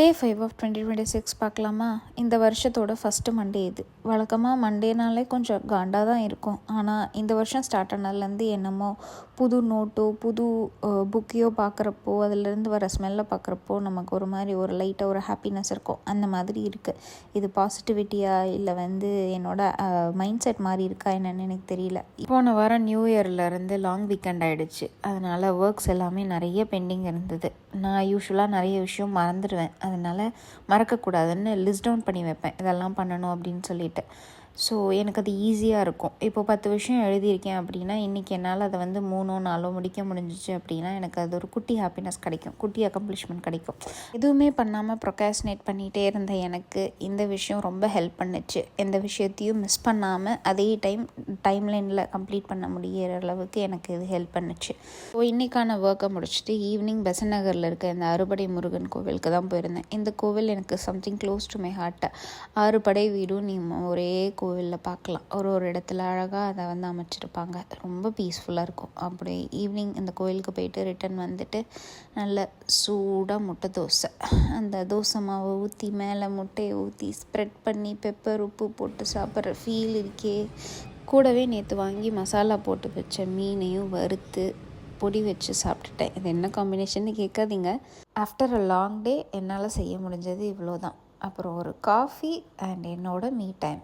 டே 5 of 2026 பார்க்கலாமா? இந்த வருஷத்தோட ஃபஸ்ட்டு மண்டே இது. வழக்கமாக மண்டேனாலே கொஞ்சம் காண்டாக தான் இருக்கும். ஆனால் இந்த வருஷம் ஸ்டார்ட் ஆனதுலேருந்து என்னமோ புது நோட்டோ புது புக்கையோ பார்க்குறப்போ அதிலேருந்து வர ஸ்மெல்லை பார்க்குறப்போ நமக்கு ஒரு மாதிரி ஒரு லைட்டாக ஒரு ஹாப்பினஸ் இருக்கும். அந்த மாதிரி இருக்குது. இது பாசிட்டிவிட்டியா இல்லை என்னோட மைண்ட் செட் மாதிரி இருக்கா என்னன்னு எனக்கு தெரியல. போன வாரம் நியூ இயர்லேருந்து லாங் வீக்கெண்ட் ஆகிடுச்சு. அதனால் ஒர்க்ஸ் எல்லாமே நிறைய பெண்டிங் இருந்தது. நான் யூஸ்வலாக நிறைய விஷயம் மறந்துடுவேன். அதனால் மறக்கக்கூடாதுன்னு லிஸ்ட் டவுன் பண்ணி வைப்பேன், இதெல்லாம் பண்ணணும் அப்படின்னு சொல்லிட்டு. ஸோ எனக்கு அது ஈஸியாக இருக்கும். இப்போ 10 விஷயம் எழுதியிருக்கேன் அப்படின்னா இன்றைக்கி என்னால் அதை 3-4 முடிக்க முடிஞ்சிச்சு அப்படின்னா எனக்கு அது ஒரு குட்டி ஹாப்பினஸ் கிடைக்கும், குட்டி அக்கம்ப்ளிஷ்மெண்ட் கிடைக்கும். எதுவுமே பண்ணாமல் ப்ரொகாஸ்டினேட் பண்ணிகிட்டே இருந்த எனக்கு இந்த விஷயம் ரொம்ப ஹெல்ப் பண்ணுச்சு. எந்த விஷயத்தையும் மிஸ் பண்ணாமல் அதே டைம்லைனில் கம்ப்ளீட் பண்ண முடிகிற அளவுக்கு எனக்கு இது ஹெல்ப் பண்ணுச்சு. ஸோ இன்றைக்கான ஒர்க்கை முடிச்சுட்டு ஈவினிங் பெசன்ட் நகரில் இருக்க இந்த அறுபடை முருகன் கோவிலுக்கு தான் போயிருந்தேன். இந்த கோவில் எனக்கு something close to my heart. 6 படை வீடும் நீ ஒரே கோவிலில் பார்க்கலாம். ஒரு இடத்துல அழகாக அதை அமைச்சிருப்பாங்க. ரொம்ப பீஸ்ஃபுல்லாக இருக்கும். அப்படி ஈவினிங் இந்த கோவிலுக்கு போயிட்டு ரிட்டன் வந்துட்டு நல்ல சூடாக முட்டை தோசை, அந்த தோசை மாவை ஊற்றி மேலே முட்டையை ஊற்றி ஸ்ப்ரெட் பண்ணி பெப்பர் உப்பு போட்டு சாப்பிட்ற ஃபீல் இருக்கே. கூடவே நேற்று வாங்கி மசாலா போட்டு வச்ச மீனையும் வறுத்து பொடி வச்சு சாப்பிட்டுட்டேன். இது என்ன காம்பினேஷன்னு கேட்காதீங்க. ஆஃப்டர் அ லாங் டே என்னால் செய்ய முடிஞ்சது இவ்வளோ தான். அப்புறம் ஒரு காஃபி அண்ட் என்னோட மீ டைம்.